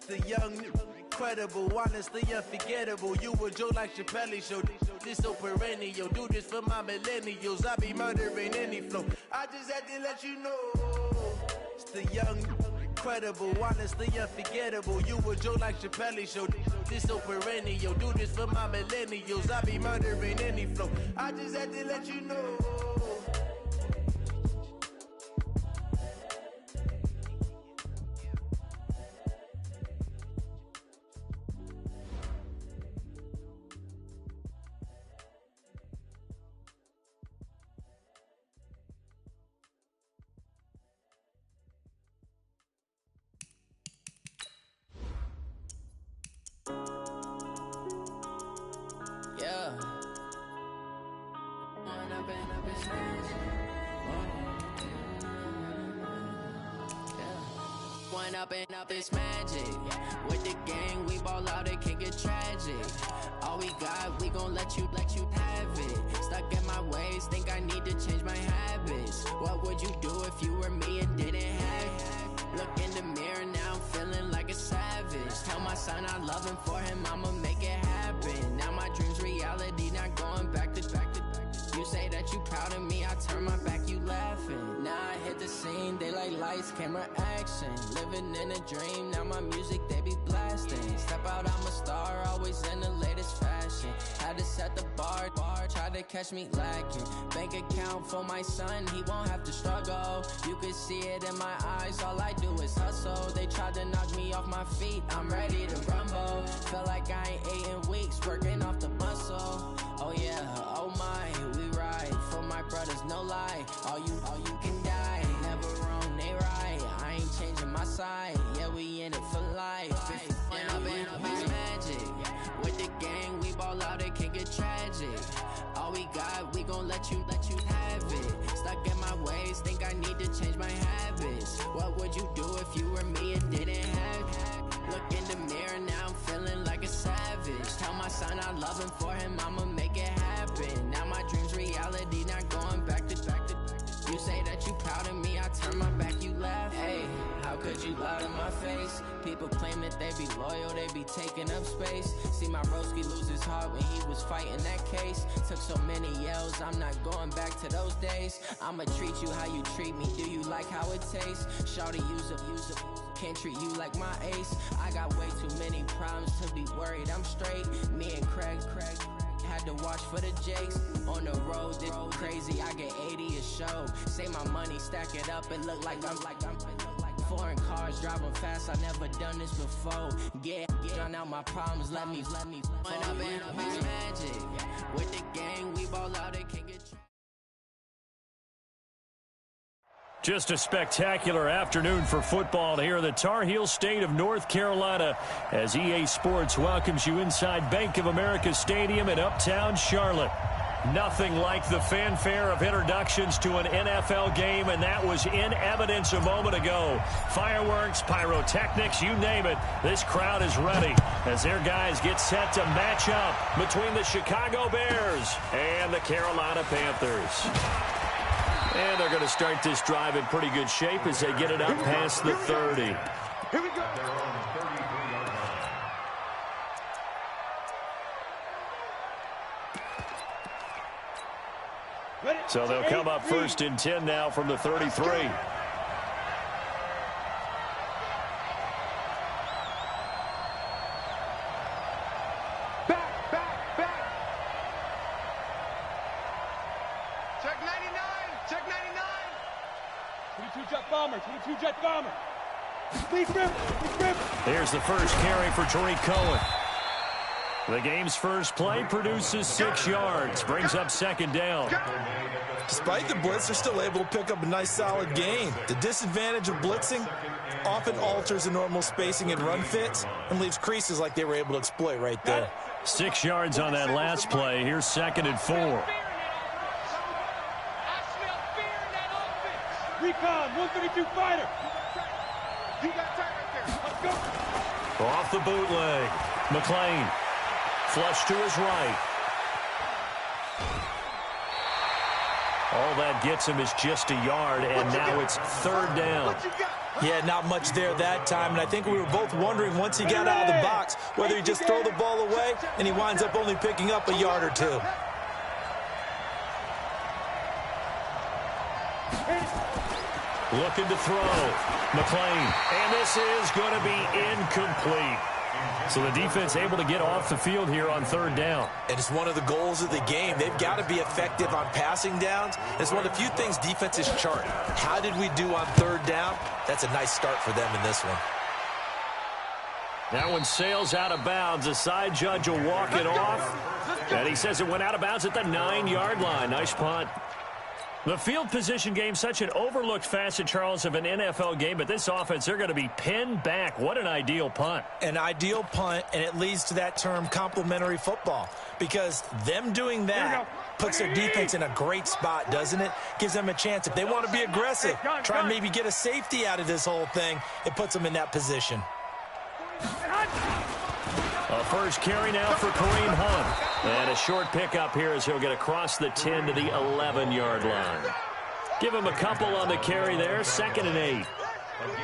The young, incredible, honestly unforgettable. You a joke like Chappelle Show. This so perennial. Do this for my millennials. I be murdering any flow. I just had to let you know. It's the young, incredible, honestly unforgettable. You a joke like Chappelle Show. This so perennial. Do this for my millennials. I be murdering any flow. I just had to let you know. Up this magic. With the gang, we ball out, it can get tragic. All we got, we gon' let you have it. Stuck in my ways, think I need to change my habits. What would you do if you were me and didn't have it? Look in the mirror, now I'm feeling like a savage. Tell my son I love him, for him I'ma make it happen. Now my dream's reality, not going back to. You say that you proud of me, I turn my back, you laughing. Now I hit the scene, they like lights, camera, action. Living in a dream, now my music, they be blasting. Step out, I'm a star, always in the latest fashion. Had to set the bar, try to catch me lacking. Bank account for my son, he won't have to struggle. You can see it in my eyes, all I do is hustle. They tried to knock me off my feet, I'm ready to rumble. Felt like I ain't ate in weeks, working off the muscle. Oh yeah, oh my, we ride for my brothers, no lie. All you can die, never wrong, they right. I ain't changing my side, yeah, we in it for life. If it's down, it's magic. With the gang, we ball out, it can get tragic. All we got, we gon' let you have it. Stuck in my ways, think I need to change my habits. What would you do if you were me and didn't have it? Look in the mirror, now I'm feeling like a savage. Tell my son I love him, for him I'ma make it happen. Now my dream's reality, not going back to. You say that you proud of me, I turn my back, you laugh. Hey, how could you lie to my face? People claim that they be loyal, they be taking up space. See my broski lose his heart when he was fighting that case. Took so many yells, I'm not going back to those days. I'ma treat you how you treat me, do you like how it tastes? Shawty, use it. Can't treat you like my ace. I got way too many problems to be worried, I'm straight. Me and Craig had to watch for the Jakes. On the road, this crazy, I get 80 a show. Say my money, stack it up, it look like I'm foreign cars, driving fast, I never done this before. Get done out my problems, let me Went up and up, it's magic. With the gang, we ball out, it can get. Just a spectacular afternoon for football here in the Tar Heel state of North Carolina as EA Sports welcomes you inside Bank of America Stadium in uptown Charlotte. Nothing like the fanfare of introductions to an NFL game, and that was in evidence a moment ago. Fireworks, pyrotechnics, you name it. This crowd is ready as their guys get set to match up between the Chicago Bears and the Carolina Panthers. And they're going to start this drive in pretty good shape as they get it up past the 30. Here we go. So they'll come up first and 10 now from the 33. Here's the first carry for Tariq Cohen. The game's first play produces 6 yards, brings up second down. Despite the blitz, they're still able to pick up a nice solid gain. The disadvantage of blitzing often alters the normal spacing and run fits and leaves creases like they were able to exploit right there. 6 yards on that last play. Here's second and 4. Recon, 132 fighter. You got time right there. Let's go. Off the bootleg. McLean. Flush to his right. All that gets him is just a yard, and now it's third down. Yeah, not much there that time, and I think we were both wondering once he got out of the box whether he'd just throw the ball away, and he winds up only picking up a yard or two. Looking to throw. McLean. And this is going to be incomplete. So the defense able to get off the field here on third down. And it's one of the goals of the game. They've got to be effective on passing downs. It's one of the few things defenses chart. How did we do on third down? That's a nice start for them in this one. That one sails out of bounds. The side judge will walk it off. And he says it went out of bounds at the 9-yard line. Nice punt. The field position game, such an overlooked facet, Charles, of an NFL game, but this offense, they're going to be pinned back. What an ideal punt. An ideal punt, and it leads to that term complementary football, because them doing that puts their defense in a great spot, doesn't it? Gives them a chance. If they want to be aggressive, try and maybe get a safety out of this whole thing, it puts them in that position. A first carry now for Kareem Hunt. And a short pickup here as he'll get across the 10 to the 11-yard line. Give him a couple on the carry there. 2nd and 8.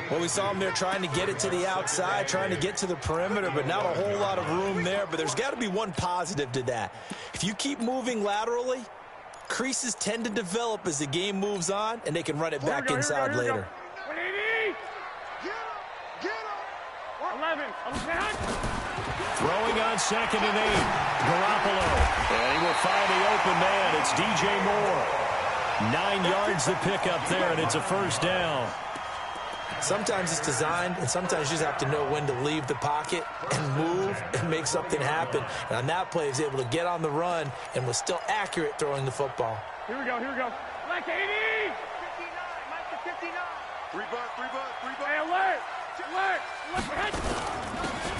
Well, we saw him there trying to get it to the outside, trying to get to the perimeter, but not a whole lot of room there. But there's got to be one positive to that. If you keep moving laterally, creases tend to develop as the game moves on, and they can run it back inside later. 11. Throwing on 2nd and 8. Garoppolo. And he will find the open man. It's DJ Moore. 9 yards to pick up there, and it's a first down. Sometimes it's designed, and sometimes you just have to know when to leave the pocket and move and make something happen. And on that play, he was able to get on the run and was still accurate throwing the football. Here we go. Like 80. 59. Mike to 59. 3 bucks. Hey, alert.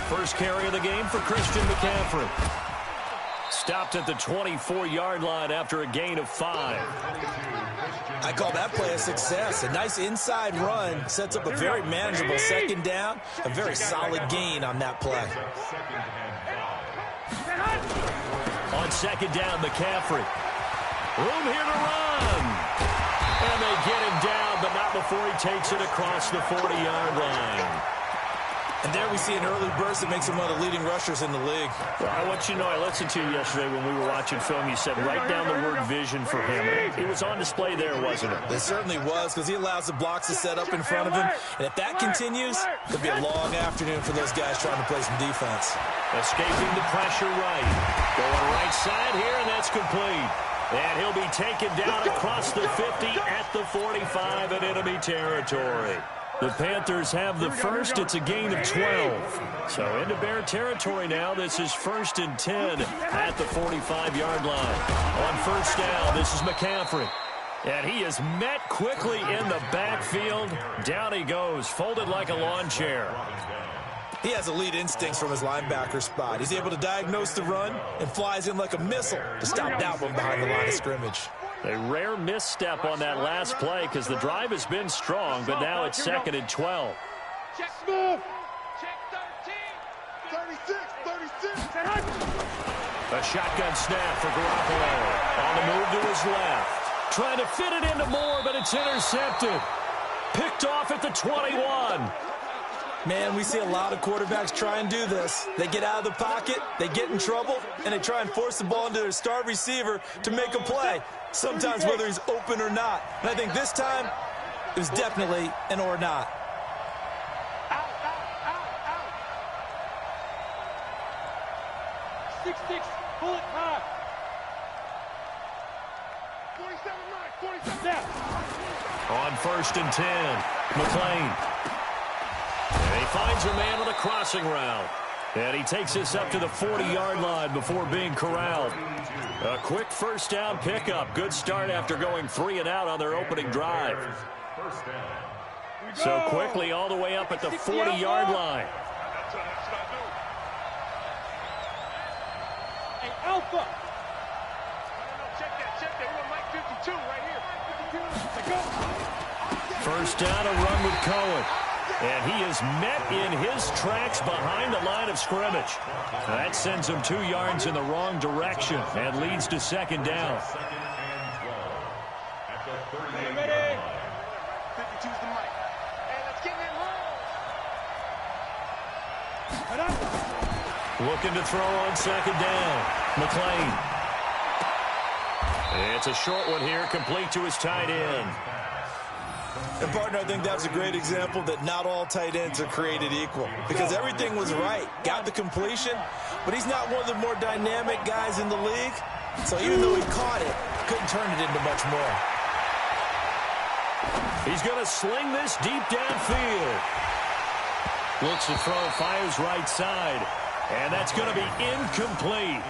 First carry of the game for Christian McCaffrey. Stopped at the 24-yard line after a gain of 5. I call that play a success. A nice inside run sets up a very manageable 2nd down. A very solid gain on that play. On 2nd down, McCaffrey. Room here to run. And they get him down, but not before he takes it across the 40-yard line. And there we see an early burst that makes him one of the leading rushers in the league. Well, I want you to know, I listened to you yesterday when we were watching film. You said write down the word vision for him. It was on display there, wasn't it? It certainly was, because he allows the blocks to set up in front of him. And if that continues, it'll be a long afternoon for those guys trying to play some defense. Escaping the pressure right. Going right side here, and that's complete. And he'll be taken down across the 50 at the 45 in enemy territory. The Panthers have the first. It's a gain of 12. So into Bear territory now. This is 1st and 10 at the 45-yard line. On first down, this is McCaffrey. And he is met quickly in the backfield. Down he goes, folded like a lawn chair. He has elite instincts from his linebacker spot. He's able to diagnose the run and flies in like a missile to stop that one behind the line of scrimmage. A rare misstep on that last play because the drive has been strong, but now it's 2nd and 12. Check move. Check 13. 36. A shotgun snap for Garoppolo. On the move to his left. Trying to fit it into Moore, but it's intercepted. Picked off at the 21. Man, we see a lot of quarterbacks try and do this. They get out of the pocket, they get in trouble, and they try and force the ball into their star receiver to make a play. Sometimes whether he's open or not. And I think this time, it was definitely an or not. Out. 6-6, bullet time. 47. On 1st and 10, McLean. And he finds a man on the crossing route. And he takes this up to the 40-yard line before being corralled. A quick first down pickup. Good start after going 3 and out on their opening drive. So quickly all the way up at the 40-yard line. Hey, Alpha. Check that. We want Mike 52 right here. First down, a run with Cohen. And he is met in his tracks behind the line of scrimmage. That sends him 2 yards in the wrong direction and leads to 2nd down. Ready? 52's the mic. Hey, let's get in Looking to throw on second down. McLean. It's a short one here, complete to his tight end. And, partner, I think that's a great example that not all tight ends are created equal because everything was right. Got the completion, but he's not one of the more dynamic guys in the league. So even though he caught it, couldn't turn it into much more. He's going to sling this deep downfield. Looks to throw, fires right side. And that's going to be incomplete.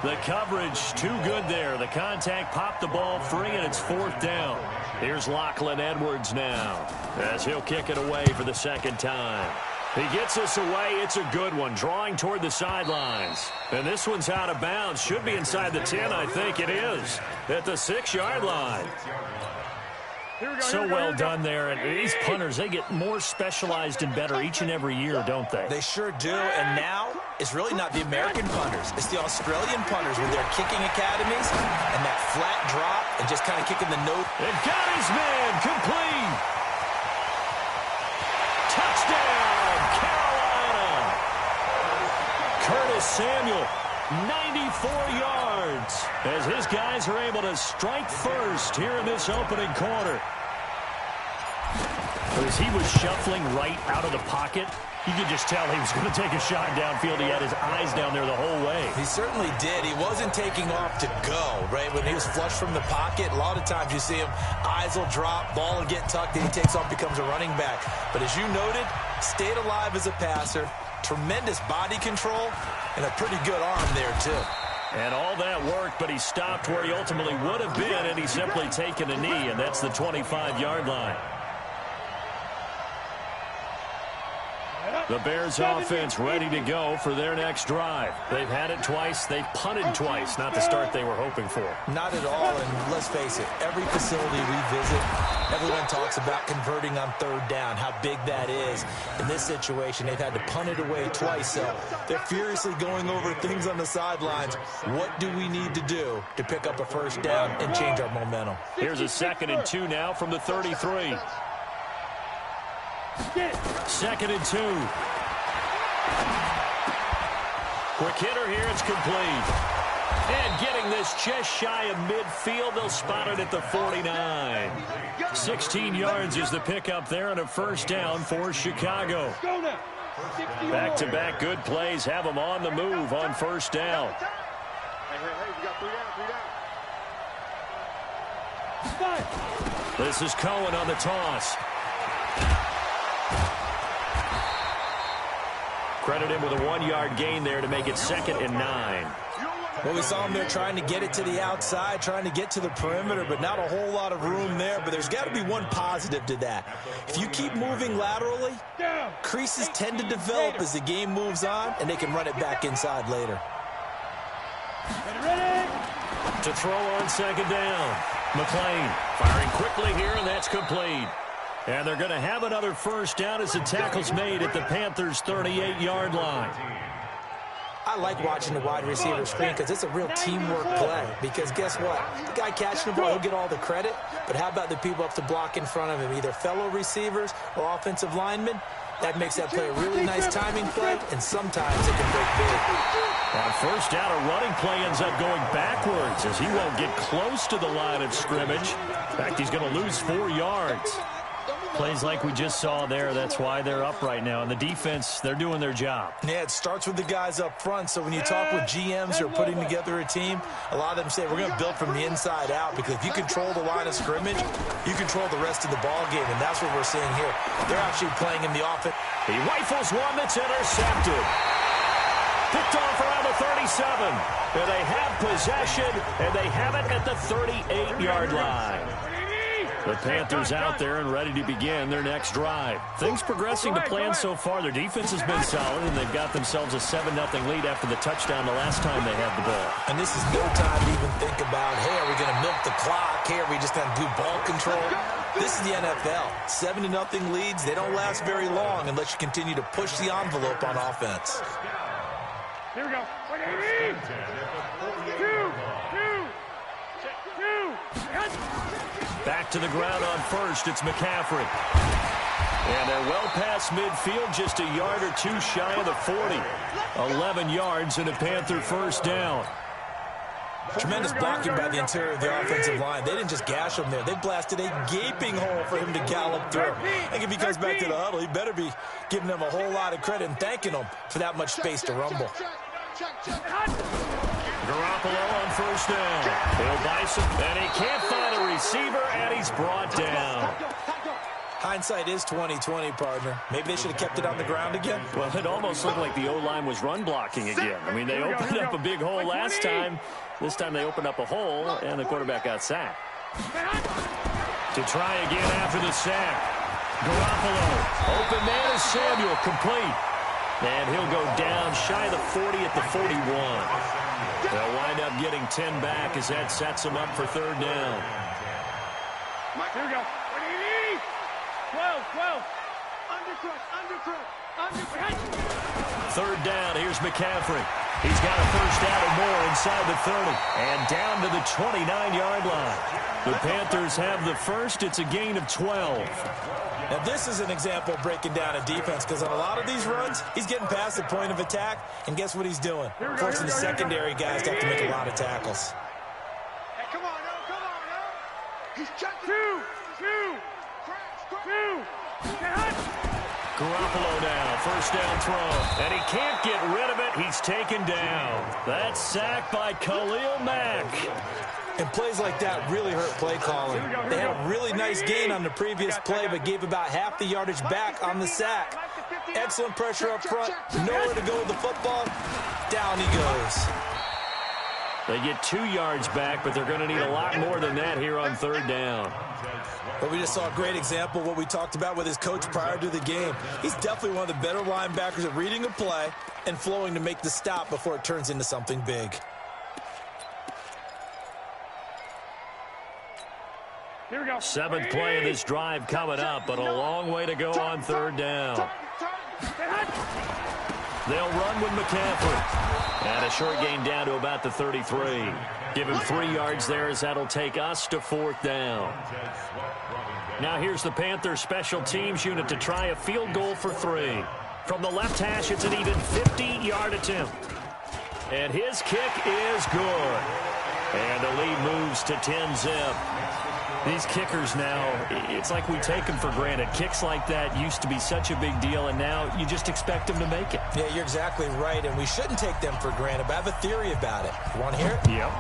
The coverage too good there. The contact popped the ball free, and it's fourth down. Here's Lachlan Edwards now as he'll kick it away for the second time. He gets us away. It's a good one, drawing toward the sidelines. And this one's out of bounds. Should be inside the 10, I think it is, at the 6-yard line. So well done there. And these punters, they get more specialized and better each and every year, don't they? They sure do. And now it's really not the American punters. It's the Australian punters with their kicking academies and that flat drop and just kind of kicking the note. And got his man complete. Touchdown, Carolina. Curtis Samuel, 94 yards, as his guys are able to strike first here in this opening quarter. As he was shuffling right out of the pocket, you could just tell he was going to take a shot downfield. He had his eyes down there the whole way. He certainly did. He wasn't taking off to go, right? When he was flush from the pocket, a lot of times you see him, eyes will drop, ball will get tucked, and he takes off, becomes a running back. But as you noted, stayed alive as a passer, tremendous body control, and a pretty good arm there, too. And all that worked, but he stopped where he ultimately would have been, and he's simply taken a knee, and that's the 25-yard line. The Bears offense ready to go for their next drive. They've had it twice. They've punted twice. Not the start they were hoping for. Not at all, and let's face it, every facility we visit, everyone talks about converting on third down, how big that is. In this situation, they've had to punt it away twice, so they're furiously going over things on the sidelines. What do we need to do to pick up a first down and change our momentum? Here's a 2nd and 2 now from the 33. 2nd and 2. Quick hitter here, it's complete. And getting this just shy of midfield, they'll spot it at the 49. 16 yards is the pickup there and a first down for Chicago. Back-to-back good plays have them on the move on first down. This is Cohen on the toss. Credit him with a 1-yard gain there to make it 2nd and 9. Well, we saw him there trying to get it to the outside, trying to get to the perimeter, but not a whole lot of room there. But there's got to be one positive to that. If you keep moving laterally, creases tend to develop as the game moves on, and they can run it back inside later. To throw on second down. McLean firing quickly here, and that's complete. And they're going to have another first down as the tackle's made at the Panthers' 38-yard line. I like watching the wide receiver screen because it's a real teamwork play. Because guess what? The guy catching the ball, he'll get all the credit. But how about the people up to block in front of him, either fellow receivers or offensive linemen? That makes that play a really nice timing play, and sometimes it can break big. On first down, a running play ends up going backwards as he won't get close to the line of scrimmage. In fact, he's going to lose 4 yards. Plays like we just saw there, that's why they're up right now. And the defense, they're doing their job. Yeah, it starts with the guys up front. So when you talk with GMs who are putting together a team, a lot of them say, we're going to build from the inside out. Because if you control the line of scrimmage, you control the rest of the ball game. And that's what we're seeing here. They're actually playing in the offense. He rifles one that's intercepted. Picked off around the 37. And they have possession, and they have it at the 38-yard line. The Panthers out there and ready to begin their next drive. Things progressing to plan so far. Their defense has been solid, and they've got themselves a 7-0 lead after the touchdown the last time they had the ball. And this is no time to even think about, hey, are we going to milk the clock? Hey, are we just going to do ball control? This is the NFL. 7-0 leads, they don't last very long unless you continue to push the envelope on offense. Here we go. 2. Back to the ground on first. It's McCaffrey. And they're well past midfield, just a yard or two shy of the 40. 11 yards and a Panther first down. Tremendous blocking by the interior of the offensive line. They didn't just gash him there. They blasted a gaping hole for him to gallop through. I think if he comes back to the huddle, he better be giving them a whole lot of credit and thanking them for that much space to rumble. Garoppolo on first down. He'll Bison, and he can't find a receiver, and he's brought down. Hindsight is 20/20, partner. Maybe they should have kept it on the ground again. Well, it almost looked like the O-line was run blocking again. I mean, they opened up a big hole last time. This time they opened up a hole, and the quarterback got sacked. To try again after the sack. Garoppolo. Open man is Samuel, complete. And he'll go down shy of the 40 at the 41. They'll wind up getting 10 back as that sets them up for third down. Mike, here we go. 12. Undercut. Third down, here's McCaffrey. He's got a first down or more inside the 30. And down to the 29-yard line. The Panthers have the first. It's a gain of 12. Now, this is an example of breaking down a defense, because on a lot of these runs, he's getting past the point of attack, and guess what he's doing? Forcing the secondary guys to have to make a lot of tackles. Hey, come on, no. He's checking. Two. Garoppolo now, first down throw, and he can't get rid of it. He's taken down. That's sacked by Khalil Mack. And plays like that really hurt play calling. They had a really nice gain on the previous play, but gave about half the yardage back on the sack. Excellent pressure up front, nowhere to go with the football. Down he goes. They get 2 yards back, but they're going to need a lot more than that here on third down. But we just saw a great example of what we talked about with his coach prior to the game. He's definitely one of the better linebackers at reading a play and flowing to make the stop before it turns into something big. Here we go. 7th play of this drive coming up, but a long way to go on third down. They'll run with McCaffrey. And a short gain down to about the 33. Give him 3 yards there, as that'll take us to fourth down. Now here's the Panthers special teams unit to try a field goal for 3. From the left hash, it's an even 50-yard attempt. And his kick is good. And the lead moves to 10-zip. These kickers now, it's like we take them for granted. Kicks like that used to be such a big deal, and now you just expect them to make it. Yeah, you're exactly right, and we shouldn't take them for granted, but I have a theory about it. You want to hear it? Yep.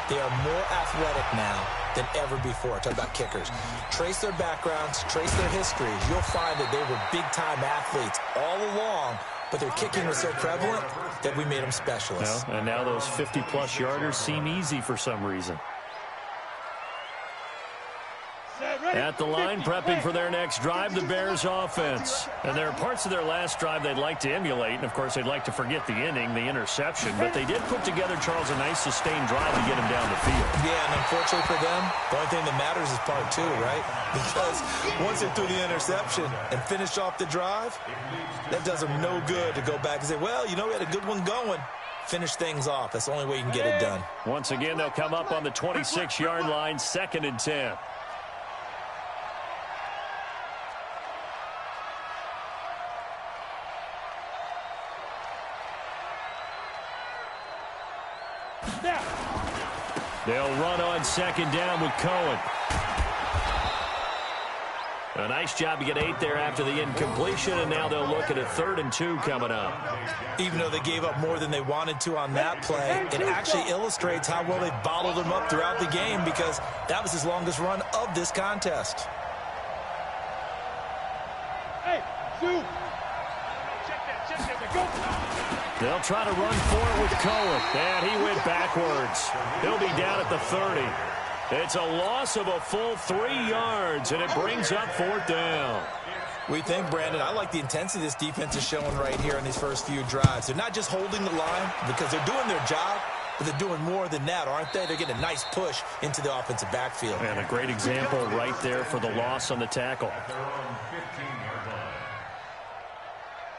They are more athletic now than ever before. Talk about kickers. Trace their backgrounds, trace their histories. You'll find that they were big-time athletes all along, but their kicking was so prevalent that we made them specialists. And now those 50-plus yarders seem easy for some reason. At the line, prepping for their next drive, the Bears offense. And there are parts of their last drive they'd like to emulate, and of course they'd like to forget the inning, the interception, but they did put together, Charles, a nice sustained drive to get him down the field. Yeah, and unfortunately for them, the only thing that matters is part 2, right? Because once they threw the interception and finished off the drive, that does them no good to go back and say, well, you know, we had a good one going. Finish things off. That's the only way you can get it done. Once again, they'll come up on the 26-yard line, 2nd and 10. They'll run on 2nd down with Cohen. A nice job to get 8 there after the incompletion, and now they'll look at a 3rd and 2 coming up. Even though they gave up more than they wanted to on that play, it actually illustrates how well they bottled them up throughout the game, because that was his longest run of this contest. Hey, Sue. Check that, go. They'll try to run for it with Cohen, and he went backwards. He'll be down at the 30. It's a loss of a full 3 yards, and it brings up 4th down. We think, Brandon, I like the intensity this defense is showing right here in these first few drives. They're not just holding the line because they're doing their job, but they're doing more than that, aren't they? They're getting a nice push into the offensive backfield. And a great example right there for the loss on the tackle.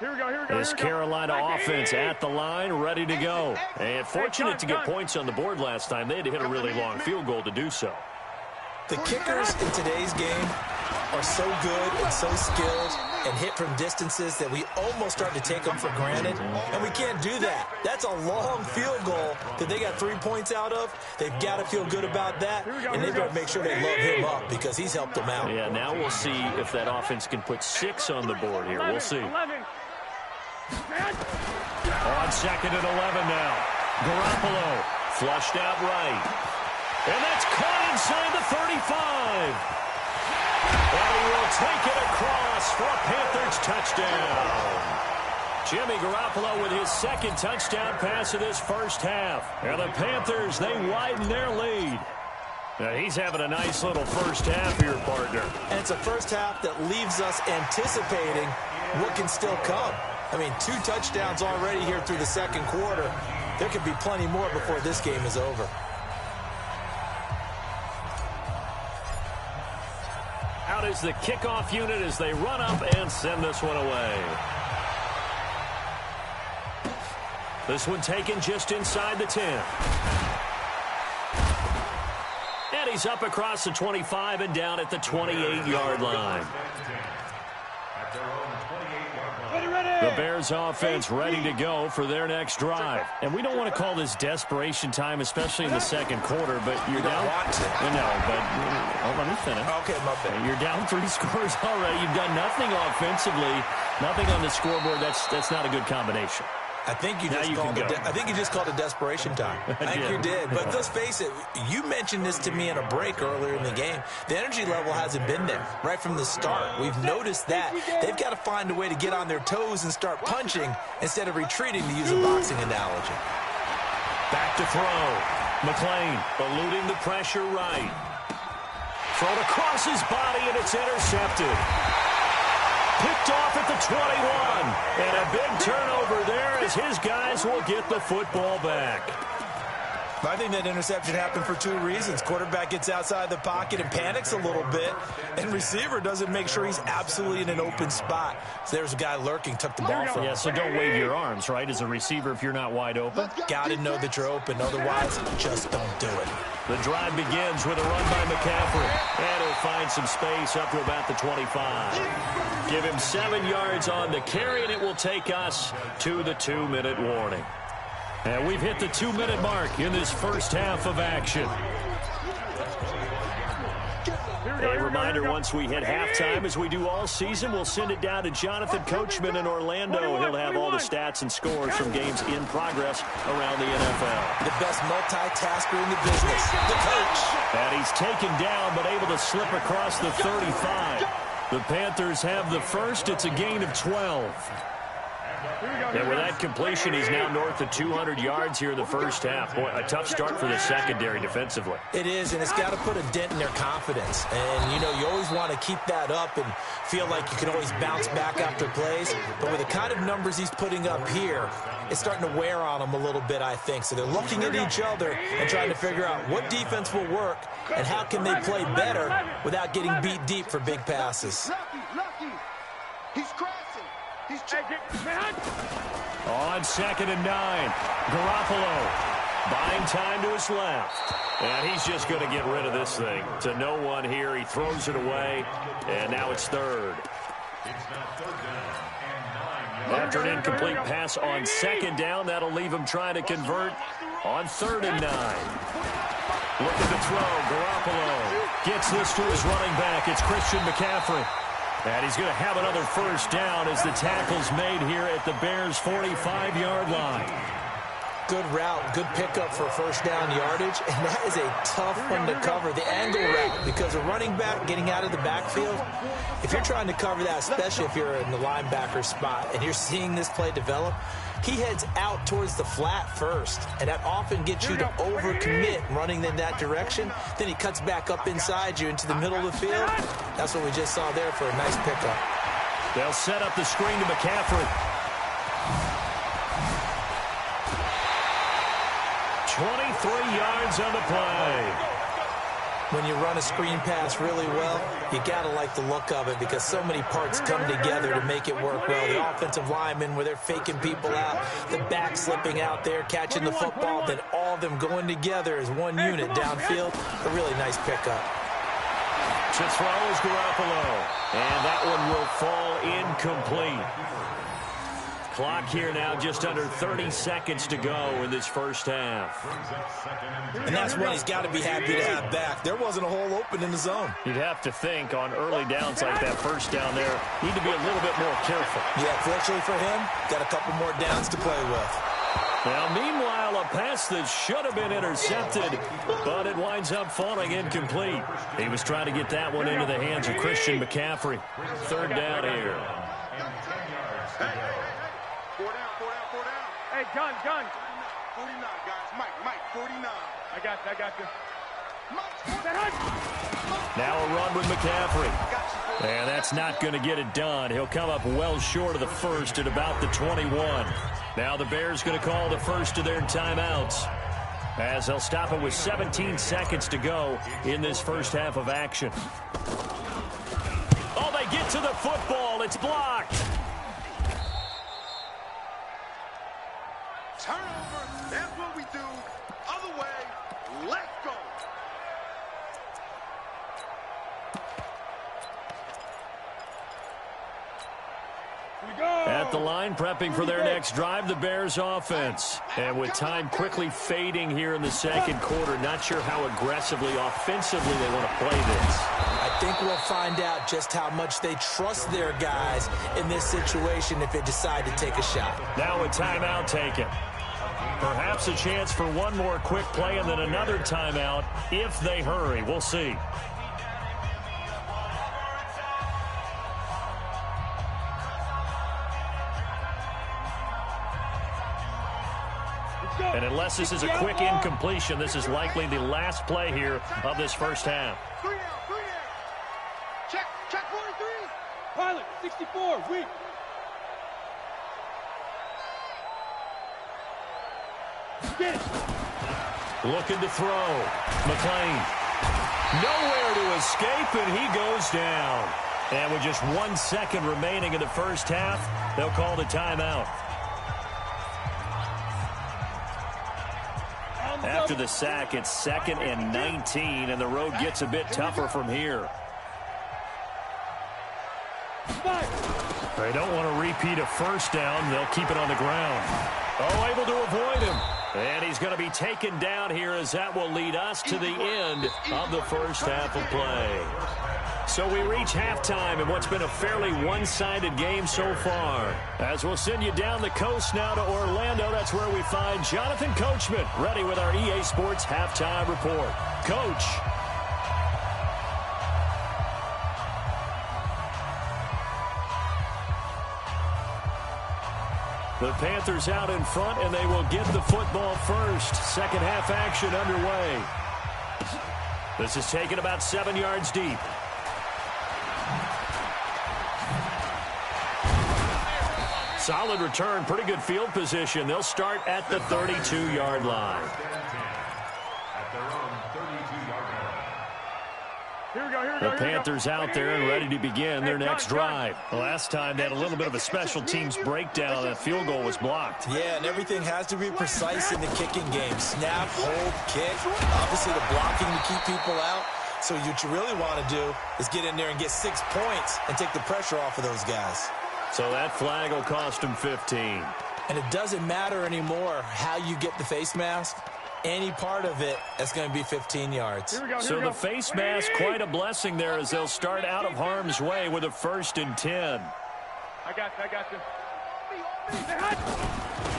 Here we go. This Carolina offense at the line, ready to go. And fortunate to get points on the board last time. They had to hit a really long field goal to do so. The kickers in today's game are so good and so skilled and hit from distances that we almost start to take them for granted, and we can't do that. That's a long field goal that they got 3 points out of. They've got to feel good about that, and they've got to make sure they load him up because he's helped them out. Yeah, now we'll see if that offense can put 6 on the board here. We'll see. On second and 11 now. Garoppolo flushed out right. And that's caught inside the 35. And he will take it across for a Panthers touchdown. Jimmy Garoppolo with his second touchdown pass of this first half. And the Panthers, they widen their lead. Now he's having a nice little first half here, partner. And it's a first half that leaves us anticipating what can still come. I mean, 2 touchdowns already here through the second quarter. There could be plenty more before this game is over. Out is the kickoff unit as they run up and send this one away. This one taken just inside the 10. And he's up across the 25 and down at the 28-yard line. The Bears offense ready to go for their next drive. And we don't want to call this desperation time, especially in the second quarter, but you're down. No, but let me finish. Okay, my bad. You're down 3 scores already. You've done nothing offensively, nothing on the scoreboard. That's not a good combination. I think you just called it desperation time. I think you did. But let's face it, you mentioned this to me in a break earlier in the game. The energy level hasn't been there right from the start. We've noticed that. They've got to find a way to get on their toes and start punching instead of retreating, to use a boxing analogy. Back to throw. McLean eluding the pressure right. Thrown across his body, and it's intercepted. Picked off at the 21. And a big turnover there as his guys will get the football back. I think that interception happened for 2 reasons. Quarterback gets outside the pocket and panics a little bit, and receiver doesn't make sure he's absolutely in an open spot. So there's a guy lurking, took the ball from him. Yeah, so don't wave your arms, right, as a receiver if you're not wide open. Got to know that you're open. Otherwise, just don't do it. The drive begins with a run by McCaffrey. And he'll find some space up to about the 25. Give him 7 yards on the carry, and it will take us to the 2-minute warning. And we've hit the 2-minute mark in this first half of action. A reminder, once we hit halftime, as we do all season, we'll send it down to Jonathan Coachman in Orlando. He'll have all the stats and scores from games in progress around the NFL. The best multitasker in the business, the coach. And he's taken down, but able to slip across the 35. The Panthers have the first. It's a gain of 12. And with that completion, he's now north of 200 yards here in the first half. Boy, a tough start for the secondary defensively. It is, and it's got to put a dent in their confidence. And, you know, you always want to keep that up and feel like you can always bounce back after plays. But with the kind of numbers he's putting up here, it's starting to wear on them a little bit, I think. So they're looking at each other and trying to figure out what defense will work and how can they play better without getting beat deep for big passes. He's crashing. He's on 2nd and 9, Garoppolo buying time to his left. And he's just going to get rid of this thing. To no one here. He throws it away, and now it's 3rd. After an incomplete pass on 2nd down, that'll leave him trying to convert on 3rd and 9. Looking to throw. Garoppolo gets this to his running back. It's Christian McCaffrey. And he's going to have another first down as the tackle's made here at the Bears' 45-yard line. Good route, good pickup for first down yardage, and that is a tough one to cover, the angle route, because a running back getting out of the backfield, if you're trying to cover that, especially if you're in the linebacker spot and you're seeing this play develop, he heads out towards the flat first, and that often gets you to overcommit running in that direction. Then he cuts back up inside you into the middle of the field. That's what we just saw there for a nice pickup. They'll set up the screen to McCaffrey. 23 yards on the play. When you run a screen pass really well, you got to like the look of it because so many parts come together to make it work well. The offensive linemen where they're faking people out, the back slipping out there, catching the football, then all of them going together as one unit downfield. A really nice pickup. To throw is Garoppolo. And that one will fall incomplete. Clock here now just under 30 seconds to go in this first half. And that's one he's got to be happy to have back. There wasn't a hole open in the zone. You'd have to think on early downs like that first down there, need to be a little bit more careful. Yeah, fortunately for him, got a couple more downs to play with. Now, meanwhile, a pass that should have been intercepted, but it winds up falling incomplete. He was trying to get that one into the hands of Christian McCaffrey. Third down here. Hey, gun. 49, guys. Mike, 49. I got you. Now a run with McCaffrey. And that's not going to get it done. He'll come up well short of the first at about the 21. Now the Bears going to call the first of their timeouts, as they'll stop it with 17 seconds to go in this first half of action. Oh, they get to the football. It's blocked. Turnover, that's what we do. Other way, let's go. At the line, prepping for their next drive, the Bears offense. And with time quickly fading here in the second quarter, not sure how aggressively, offensively they want to play this. I think we'll find out just how much they trust their guys in this situation if they decide to take a shot. Now a timeout taken. Perhaps a chance for one more quick play and then another timeout if they hurry. We'll see. And unless this is a quick incompletion, this is likely the last play here of this first half. 3 down. Check 43. Pilot, 64, weak. Get it. Looking to throw. McLean. Nowhere to escape, and he goes down. And with just 1 second remaining in the first half, they'll call the timeout. After the sack, it's 2nd and 19, and the road gets a bit tougher from here. They don't want to repeat a first down. They'll keep it on the ground. Oh, able to avoid him. And he's going to be taken down here, as that will lead us to the end of the first half of play. So we reach halftime in what's been a fairly one-sided game so far. As we'll send you down the coast now to Orlando, that's where we find Jonathan Coachman, ready with our EA Sports Halftime Report. Coach. The Panthers out in front, and they will get the football first. Second half action underway. This is taken about 7 yards deep. Solid return, pretty good field position. They'll start at the 32-yard line. The Panthers out there and ready to begin their next drive. Last time they had a little bit of a special teams breakdown. That field goal was blocked. Yeah, and everything has to be precise in the kicking game. Snap, hold, kick. Obviously the blocking to keep people out. So what you really want to do is get in there and get 6 points and take the pressure off of those guys. So that flag will cost him 15. And it doesn't matter anymore how you get the face mask. Any part of it, that's going to be 15 yards. So the face mask, quite a blessing there, as they'll start out of harm's way with a 1st and 10. I got you.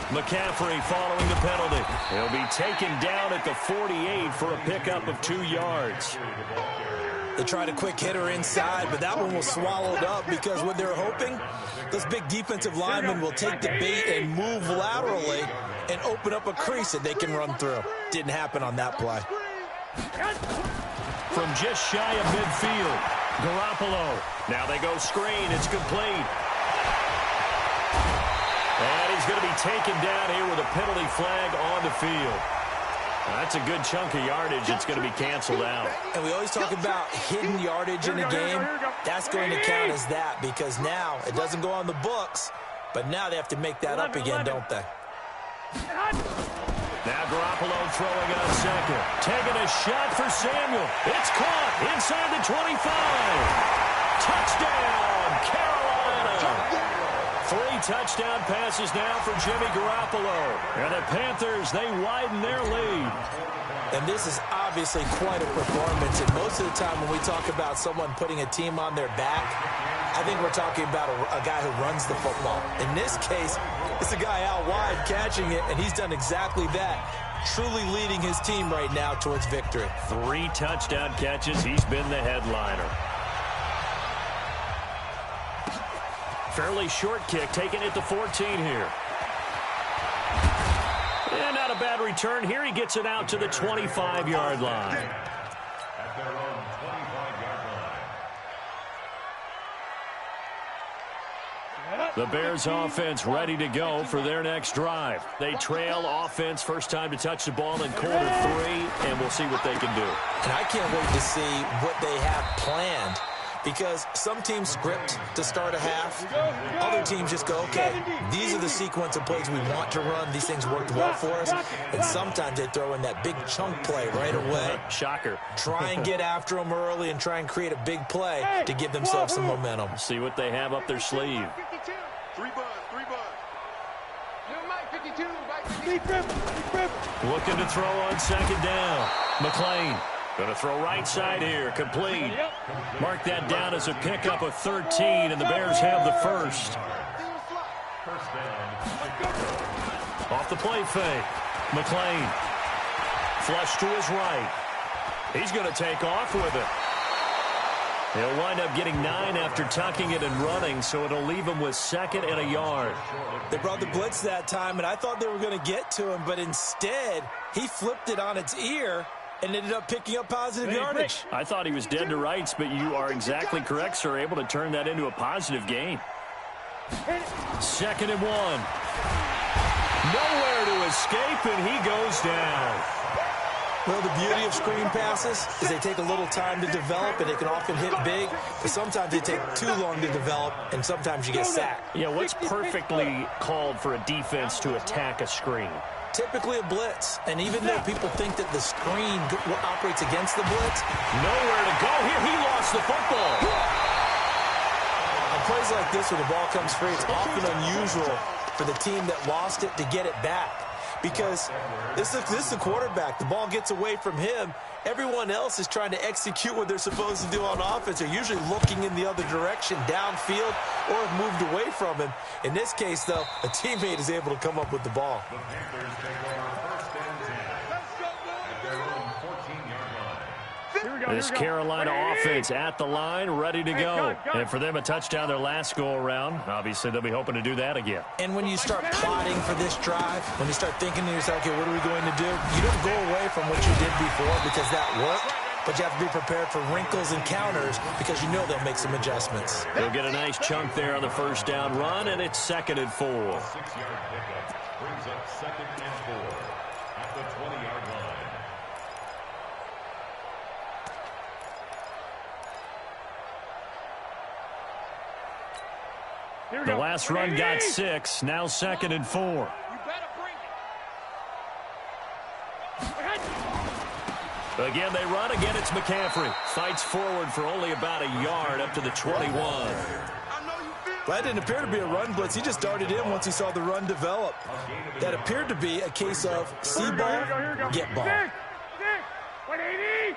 McCaffrey following the penalty. He'll be taken down at the 48 for a pickup of 2 yards. They tried a quick hitter inside, but that one was swallowed up because what they're hoping, those big defensive linemen will take the bait and move laterally and open up a crease that they can run through. Didn't happen on that play. From just shy of midfield, Garoppolo. Now they go screen. It's complete. And he's going to be taken down here with a penalty flag on the field. That's a good chunk of yardage. It's going to be canceled out. And we always talk about hidden yardage in a game. That's going to count as that because now it doesn't go on the books, but now they have to make that up again, don't they? Now Garoppolo throwing on second. Taking a shot for Samuel. It's caught inside the 25. Touchdown, Carolina. 3 touchdown passes now for Jimmy Garoppolo. And the Panthers, they widen their lead. And this is obviously quite a performance. And most of the time when we talk about someone putting a team on their back, I think we're talking about a guy who runs the football. In this case, it's a guy out wide catching it, and he's done exactly that, truly leading his team right now towards victory. 3 touchdown catches. He's been the headliner. Fairly short kick, taking it to 14 here. And not a bad return here. He gets it out to the 25-yard line. At their own 25-yard line. The Bears offense ready to go for their next drive. They trail offense, first time to touch the ball in quarter 3, and we'll see what they can do. And I can't wait to see what they have planned, because some teams script to start a half. Other teams just go, okay, these are the sequence of plays we want to run. These things worked well for us. And sometimes they throw in that big chunk play right away. Shocker. Try and get after them early and try and create a big play to give themselves some momentum. See what they have up their sleeve. 3 buzz. New Mike 52. Looking to throw on second down. McLean. Going to throw right side here. Complete. Mark that down as a pickup of 13, and the Bears have the first. Off the play fake. McLean. Flush to his right. He's going to take off with it. He'll wind up getting 9 after tucking it and running, so it'll leave him with 2nd and a yard. They brought the blitz that time, and I thought they were going to get to him, but instead, he flipped it on its ear and ended up picking up positive yardage. I thought he was dead to rights, but you are exactly correct, sir. Able to turn that into a positive gain. 2nd and 1. Nowhere to escape, and he goes down. Well, the beauty of screen passes is they take a little time to develop, and they can often hit big, but sometimes they take too long to develop, and sometimes you get sacked. Yeah, what's perfectly called for a defense to attack a screen? Typically a blitz, and even though people think that the screen operates against the blitz, nowhere to go here. He lost the football. On plays like this where the ball comes free, it's often unusual for the team that lost it to get it back, because this is the quarterback. The ball gets away from him. Everyone else is trying to execute what they're supposed to do on offense. They're usually looking in the other direction, downfield, or have moved away from him. In this case, though, a teammate is able to come up with the ball. The Panthers take over 1st and 10 at their own 14-yard line. This Carolina offense at the line, ready to go. And for them, a touchdown their last go-around. Obviously, they'll be hoping to do that again. And when you start plotting for this drive, when you start thinking to yourself, okay, what are we going to do? You don't go away from what you did before because that worked, but you have to be prepared for wrinkles and counters because you know they'll make some adjustments. They'll get a nice chunk there on the first down run, and it's 2nd and 4. 6-yard pickup brings up 2nd and 4 at the 20-yard line. The last run got 6, now 2nd and 4. You better bring it. Again, they run. Again, it's McCaffrey. Fights forward for only about a yard up to the 21. That didn't appear to be a run blitz. He just darted in once he saw the run develop. That appeared to be a case of see ball, get ball. 180.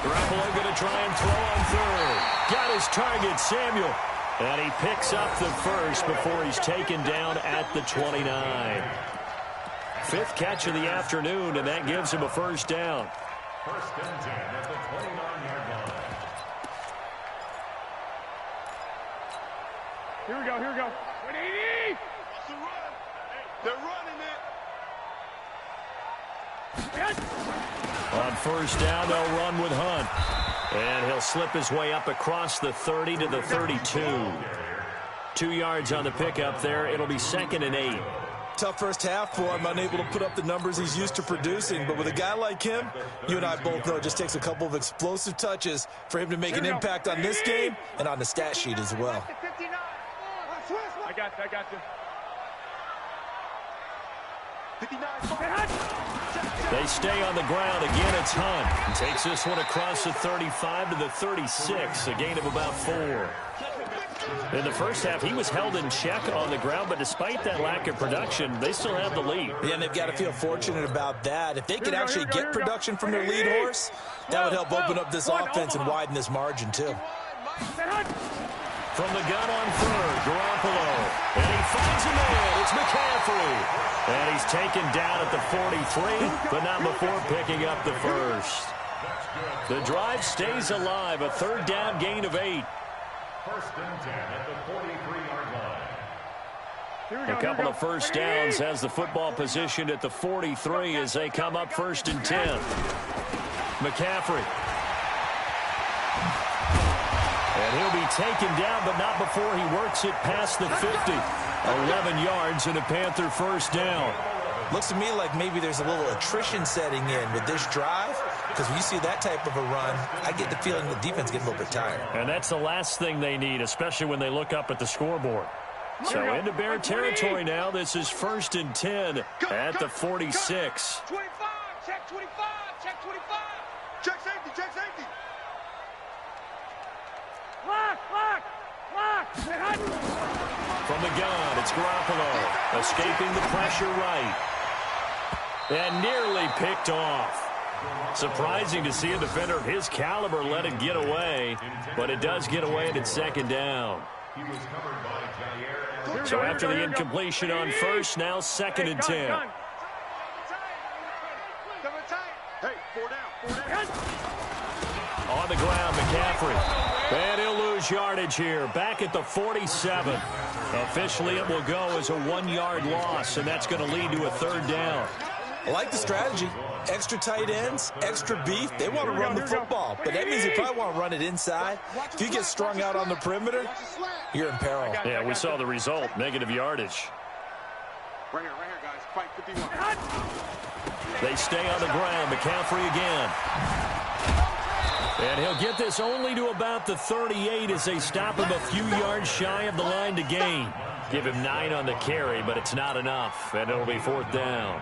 Garoppolo going to try and throw on 3rd. Got his target, Samuel. And he picks up the first before he's taken down at the 29. 5th catch of the afternoon, and that gives him a first down. 1st and 10 at the 29-yard line. Here we go. 180. They're running it. On first down, they'll run with Hunt. And he'll slip his way up across the 30 to the 32. 2 yards on the pickup there. It'll be 2nd and 8. Tough first half for him, unable to put up the numbers he's used to producing. But with a guy like him, you and I both know it just takes a couple of explosive touches for him to make an impact on this game and on the stat sheet as well. I got you. They stay on the ground. Again, it's Hunt. Takes this one across the 35 to the 36, a gain of about 4. In the first half, he was held in check on the ground, but despite that lack of production, they still have the lead. Yeah, and they've got to feel fortunate about that. If they could actually get production from their lead horse, that would help open up this offense and widen this margin, too. From the gun on third, Garoppolo. And he finds a man. It's McCaffrey. And he's taken down at the 43, but not before picking up the first. The drive stays alive. A third down gain of 8. First and 10 at the 43-yard line. A couple of first downs has the football positioned at the 43 as they come up first and 10. McCaffrey. And he'll be taken down, but not before he works it past the 50. 11 yards and a Panther first down. Looks to me like maybe there's a little attrition setting in with this drive, because when you see that type of a run, I get the feeling the defense gets a little bit tired. And that's the last thing they need, especially when they look up at the scoreboard. So into Bear territory now. This is first and 10 at the 46. 25, check 25, check 25. Check safety, check safety. Lock. From the gun, it's Garoppolo, escaping the pressure right. And nearly picked off. Surprising to see a defender of his caliber let it get away, but it does get away and it's second down. So after the incompletion on first, now second and 10. Hey, 4 down. On the ground, McCaffrey. And he'll lose yardage here. Back at the 47. Officially, it will go as a 1-yard loss, and that's going to lead to a third down. I like the strategy. Extra tight ends, extra beef. They want to run the football, but that means they probably want to run it inside. If you get strung out on the perimeter, you're in peril. Yeah, we saw the result, negative yardage. Right here, guys. Fight 51. They stay on the ground. McCaffrey again. And he'll get this only to about the 38 as they stop him a few yards shy of the line to gain. Give him 9 on the carry, but it's not enough, and it'll be fourth down.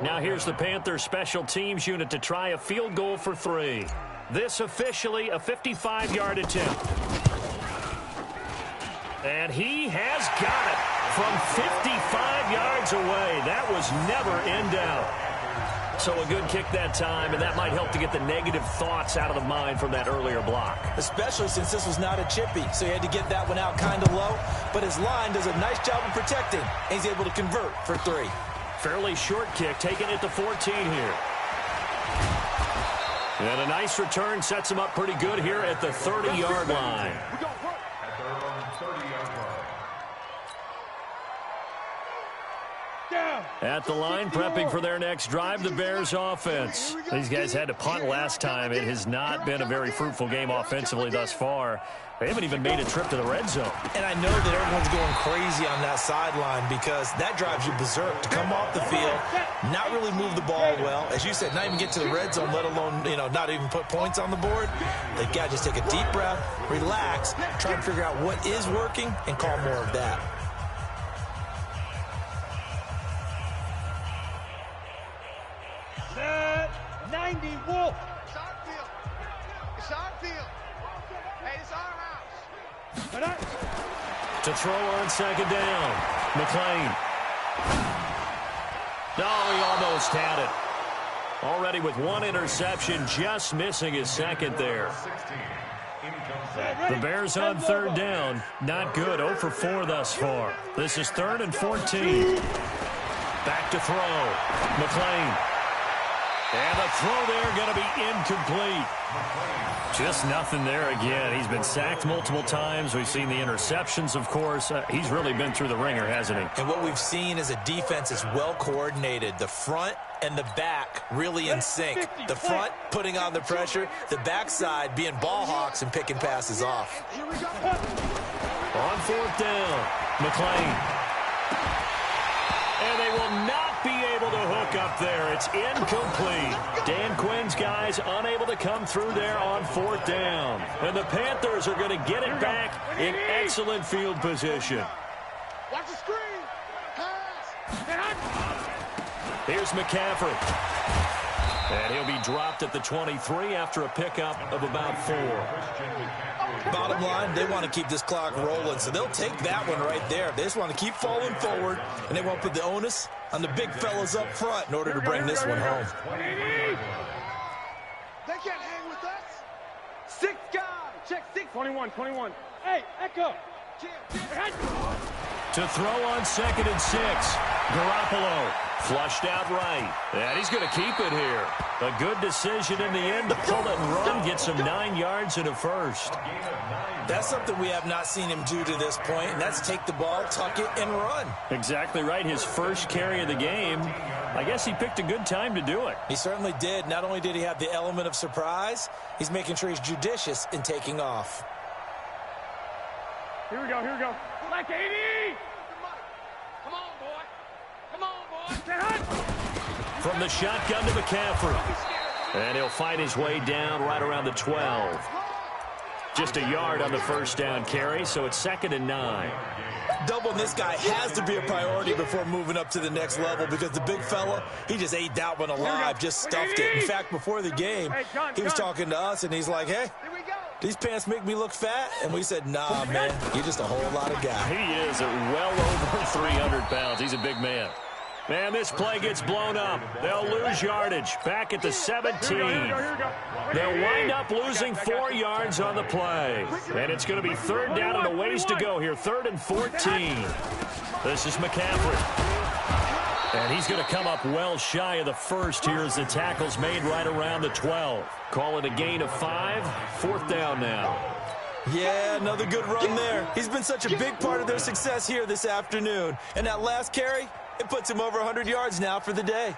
Now here's the Panthers special teams unit to try a field goal for 3. This officially a 55-yard attempt. And he has got it from 55 yards away. That was never in doubt. So a good kick that time, and that might help to get the negative thoughts out of the mind from that earlier block. Especially since this was not a chippy, so he had to get that one out kind of low. But his line does a nice job of protecting, and he's able to convert for 3. Fairly short kick, taken at the 14 here. And a nice return sets him up pretty good here at the 30-yard line. At their own 30-yard line. At the line, prepping for their next drive, the Bears offense. These guys had to punt last time. It has not been a very fruitful game offensively thus far. They haven't even made a trip to the red zone. And I know that everyone's going crazy on that sideline because that drives you berserk to come off the field, not really move the ball well. As you said, not even get to the red zone, let alone, not even put points on the board. They've got to just take a deep breath, relax, try and figure out what is working and call more of that. Set 90 Wolf. It's our field. It's our field. Hey, it's our house. To throw on second down. McLean. No, he almost had it. Already with 1 interception, just missing his second there. The Bears on third down. Not good. 0 for 4 thus far. This is 3rd and 14. Back to throw. McLean. And the throw there going to be incomplete. Just nothing there again. He's been sacked multiple times. We've seen the interceptions, of course. He's really been through the ringer, hasn't he? And what we've seen is a defense is well coordinated. The front and the back really in sync. The front putting on the pressure. The backside being ball hawks and picking passes off. On fourth down, McLean. And they will not be able to hook up there. It's incomplete. Dan Quinn's guys unable to come through there on fourth down. And the Panthers are going to get it back in excellent field position. Watch the screen. Pass. Here's McCaffrey. And he'll be dropped at the 23 after a pickup of about 4. Bottom line, they want to keep this clock rolling, so they'll take that one right there. They just want to keep falling forward, and they won't put the onus on the big fellas up front in order to bring this one home. They can't hang with us. 6 guys. Check 6. 21. Hey, Echo. To throw on 2nd and 6. Garoppolo flushed out right. And he's going to keep it here. A good decision in the end to pull it and run. Gets him 9 yards and a first. That's something we have not seen him do to this point, and that's take the ball, tuck it, and run. Exactly right. His first carry of the game. I guess he picked a good time to do it. He certainly did. Not only did he have the element of surprise, he's making sure he's judicious in taking off. Here we go. Like 80. Come on, boy. From the shotgun to McCaffrey. And he'll fight his way down right around the 12. Just a yard on the first down carry, so it's 2nd and 9. Doubling this guy has to be a priority before moving up to the next level because the big fella, he just ate that one alive, just stuffed it. In fact, before the game, he was talking to us, and he's like, hey, these pants make me look fat? And we said, nah, man, you're just a whole lot of guy. He is well over 300 pounds. He's a big man. Man, this play gets blown up. They'll lose yardage. Back at the 17. They'll wind up losing 4 yards on the play. And it's going to be 3rd down and a ways to go here. 3rd and 14. This is McCaffrey. And he's going to come up well shy of the first here as the tackle's made right around the 12. Call it a gain of 5. 4th down now. Yeah, another good run there. He's been such a big part of their success here this afternoon. And that last carry, it puts him over 100 yards now for the day.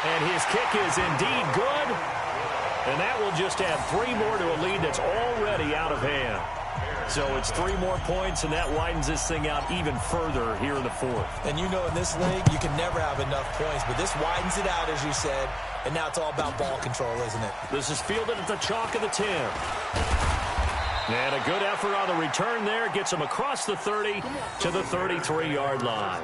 And his kick is indeed good. And that will just add 3 more to a lead that's already out of hand. So it's 3 more points, and that widens this thing out even further here in the 4th. And you know in this league, you can never have enough points, but this widens it out, as you said, and now it's all about ball control, isn't it? This is fielded at the chalk of the 10. And a good effort on the return there. Gets him across the 30 to the 33-yard line.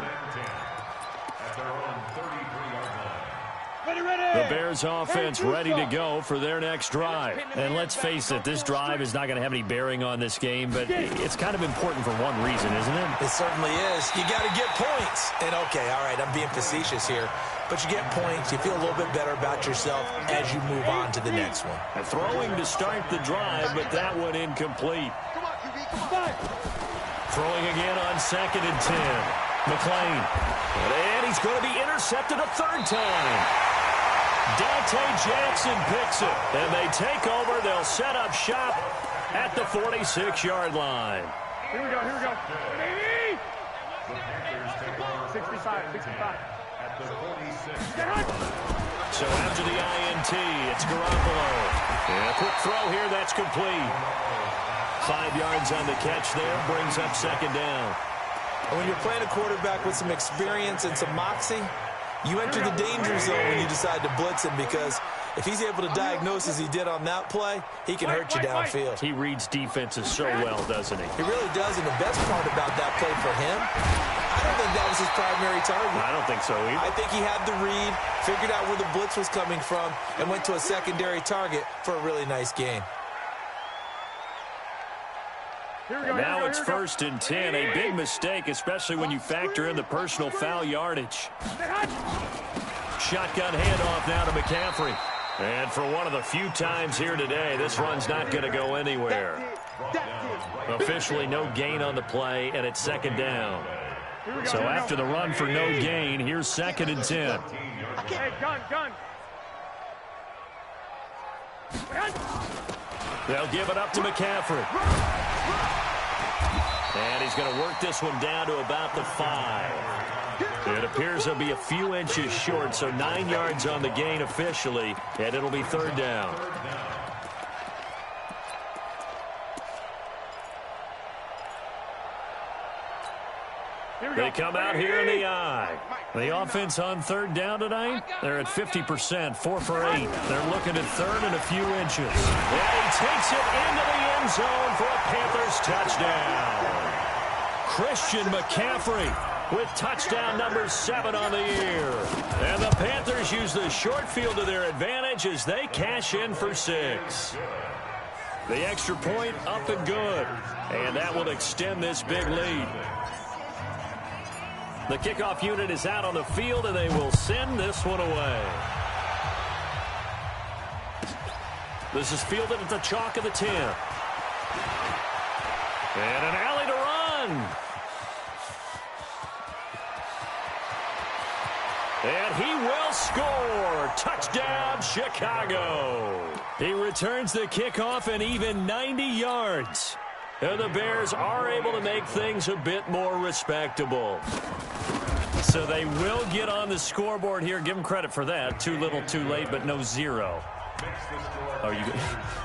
The Bears offense ready to go for their next drive. And let's face it, this drive is not going to have any bearing on this game, but it's kind of important for one reason, isn't it? It certainly is. You got to get points. And, okay, all right, I'm being facetious here. But you get points, you feel a little bit better about yourself as you move on to the next one. Throwing to start the drive, but that one incomplete. Throwing again on 2nd and 10. McLean. And he's going to be intercepted a 3rd time. Dante Jackson picks it. And they take over. They'll set up shop at the 46-yard line. Here we go. 65. So after the INT, it's Garoppolo. And a quick throw here, that's complete. 5 yards on the catch there, brings up 2nd down. And when you're playing a quarterback with some experience and some moxie, you enter the danger zone when you decide to blitz him, because if he's able to diagnose as he did on that play, he can hurt you downfield. He reads defenses so well, doesn't he? He really does, and the best part about that play for him, I don't think that was his primary target. I don't think so either. I think he had the read, figured out where the blitz was coming from, and went to a secondary target for a really nice gain. Now it's 1st and 10. A big mistake, especially when you factor in the personal foul yardage. Shotgun handoff now to McCaffrey. And for one of the few times here today, this run's not going to go anywhere. Officially no gain on the play, and it's 2nd down. So after the run for no gain, here's 2nd and 10. Hey, gun. They'll give it up to McCaffrey. And he's going to work this one down to about the 5. It appears he'll be a few inches short, so 9 yards on the gain officially, and it'll be 3rd down. They come out here in the eye. The offense on 3rd down tonight, they're at 50%, 4 for 8. They're looking at 3rd and a few inches. And he takes it into the end zone for a Panthers touchdown. Christian McCaffrey with touchdown number 7 on the year. And the Panthers use the short field to their advantage as they cash in for 6. The extra point up and good. And that will extend this big lead. The kickoff unit is out on the field, and they will send this one away. This is fielded at the chalk of the 10. And an alley to run. And he will score. Touchdown, Chicago. He returns the kickoff and even 90 yards. And the Bears are able to make things a bit more respectable. So they will get on the scoreboard here. Give them credit for that. Too little, too late, but no 0. Oh,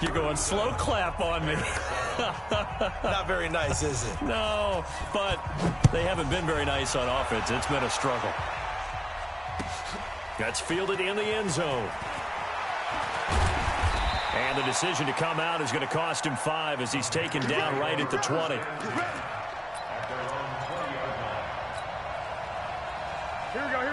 you're going slow clap on me. Not very nice, is it? No, but they haven't been very nice on offense. It's been a struggle. That's fielded in the end zone. And the decision to come out is going to cost him 5 as he's taken down right at the 20.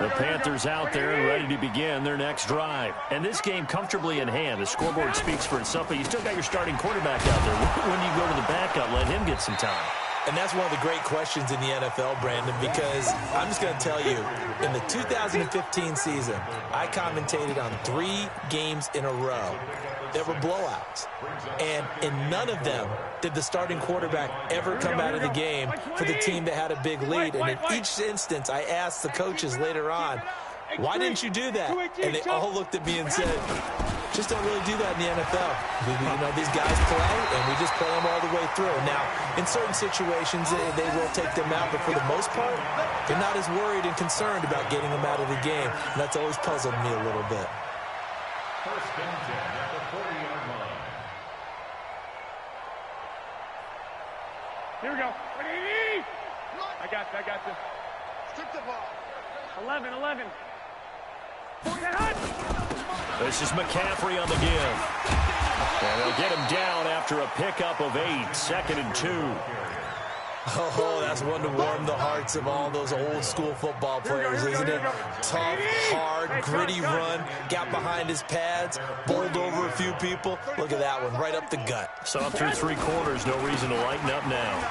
The Panthers out there and ready to begin their next drive. And this game comfortably in hand. The scoreboard speaks for itself, but you still got your starting quarterback out there. When you go to the backup, let him get some time. And that's one of the great questions in the NFL, Brandon, because I'm just going to tell you, in the 2015 season, I commentated on 3 games in a row that were blowouts. And in none of them did the starting quarterback ever come out of the game for the team that had a big lead. And in each instance, I asked the coaches later on, why didn't you do that? And they all looked at me and said, just don't really do that in the NFL. You know, these guys play, and we just play them all the way through. Now, in certain situations, they will take them out, but for the most part, they're not as worried and concerned about getting them out of the game. And that's always puzzled me a little bit. First and 10 at the 40-yard line. Here we go. I got this. Strip the ball. 11. This is McCaffrey on the give. And they'll get him down after a pickup of 8. 2nd and 2. Oh, that's one to warm the hearts of all those old school football players, isn't it? Tough, hard, gritty run, got behind his pads, bowled over a few people. Look at that one, right up the gut. So up through 3 quarters, no reason to lighten up now.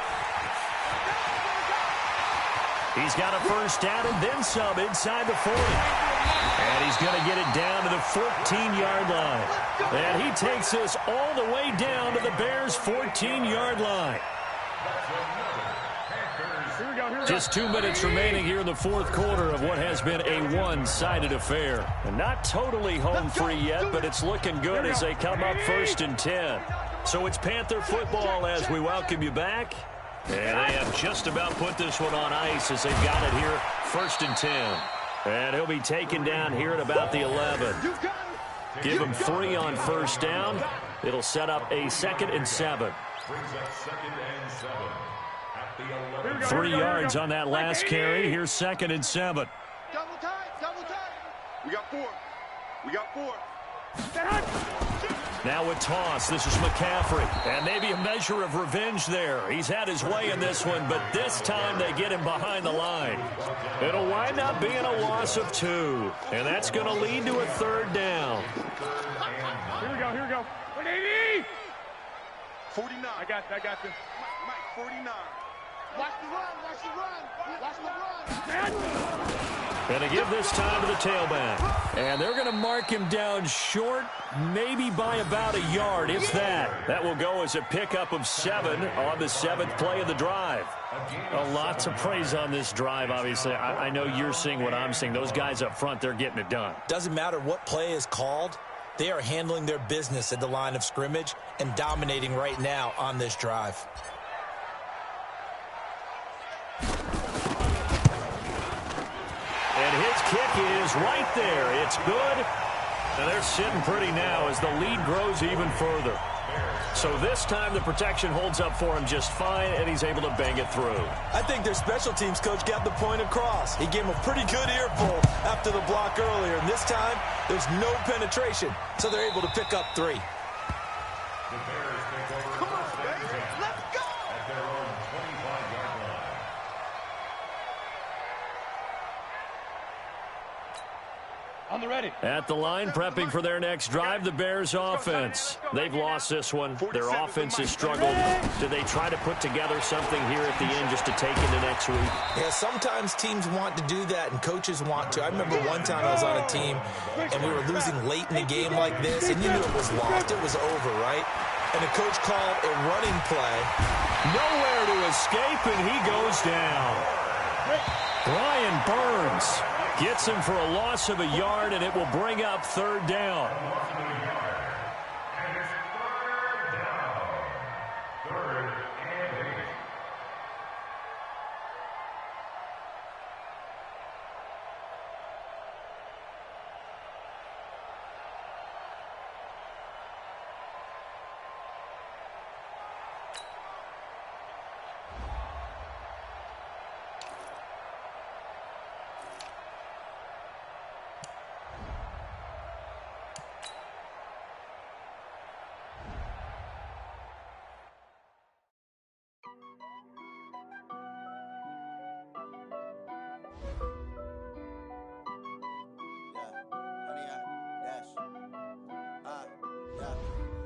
He's got a first down and then some inside the 40. And he's going to get it down to the 14-yard line. And he takes this all the way down to the Bears' 14-yard line. Just 2 minutes remaining here in the 4th quarter of what has been a one-sided affair. And not totally home free yet, but it's looking good as they come up 1st and 10. So it's Panther football as we welcome you back. And they have just about put this one on ice as they've got it here, 1st and 10. And he'll be taken down here at about the 11. Give him 3 on first down. It'll set up a 2nd and 7. 3 yards on that last carry. Here's 2nd and 7. Double time. We got 4. Now a toss. This is McCaffrey. And maybe a measure of revenge there. He's had his way in this one, but this time they get him behind the line. It'll wind up being a loss of 2. And that's going to lead to a 3rd down. Here we go. 180. 49. I got this. Mike, 49. Watch the run. Going to give this time to the tailback. And they're going to mark him down short, maybe by about a yard, if that. That will go as a pickup of 7 on the 7th play of the drive. A lot to praise on this drive, obviously. I know you're seeing what I'm seeing. Those guys up front, they're getting it done. Doesn't matter what play is called. They are handling their business at the line of scrimmage and dominating right now on this drive. And his kick is right there. It's good. And they're sitting pretty now as the lead grows even further. So this time the protection holds up for him just fine, and he's able to bang it through. I think their special teams coach got the point across. He gave him a pretty good earful after the block earlier, and this time there's no penetration, so they're able to pick up 3. Come on, baby. Let's go. At their own 25-yard line. At the line, prepping for their next drive, the Bears offense. They've lost this one. Their offense has struggled. Do they try to put together something here at the end just to take into next week? Yeah, sometimes teams want to do that and coaches want to. I remember one time I was on a team and we were losing late in the game like this, and you knew it was lost. It was over, right? And the coach called a running play. Nowhere to escape, and he goes down. Brian Burns gets him for a loss of a yard, and it will bring up third down.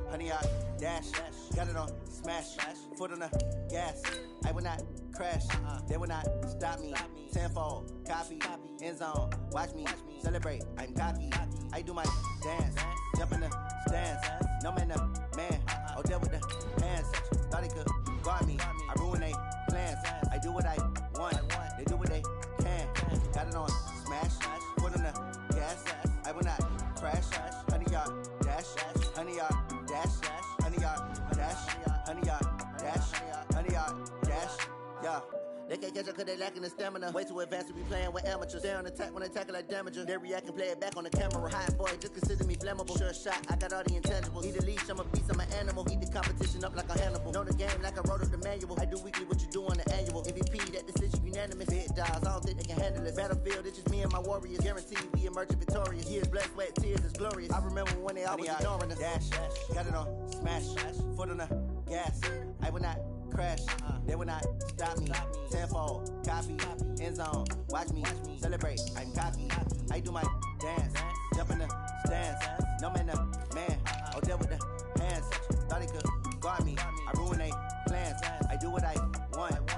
Honey, I dash, got it on smash, foot on the gas. I will not crash, they will not stop me. Tenfold, copy, end zone, watch me celebrate. I'm cocky, I do my dance, jump in the stands. No man, man, oh there with the hands. Thought he could guard me, I ruin they plans. I do what I want, they do what they can. Got it on smash, foot on the gas. I will not crash, honey, y'all dash, honey, y'all dash, honey, y'all dash, honey, y'all dash, honey, y'all dash, yeah. They can't catch up cause they lacking the stamina. Way too advanced to be playing with amateurs. Stay on attack when they tackle like damager. They react and play it back on the camera. High boy, just consider me flammable. Sure shot, I got all the intangibles. Need a leash, I'm a beast, I'm an animal. Eat the competition up like a Hannibal. Know the game like I wrote up the manual. I do weekly what you do on the annual. MVP, that decision unanimous. Big dogs, I don't think they can handle it. Battlefield, it's just me and my warriors. Guaranteed we emerge victorious. Years, blood, sweat, tears, is glorious. I remember when they always ignoring us. Dash, got it on smash, foot on the gas. I will not crash, they will not stop me. Tenfold, copy, end zone, watch me celebrate. I'm cocky, I do my dance, jump in the stands. No man, man, oh there with the hands. Thought he could guard me, I ruin they plans. I do what I want.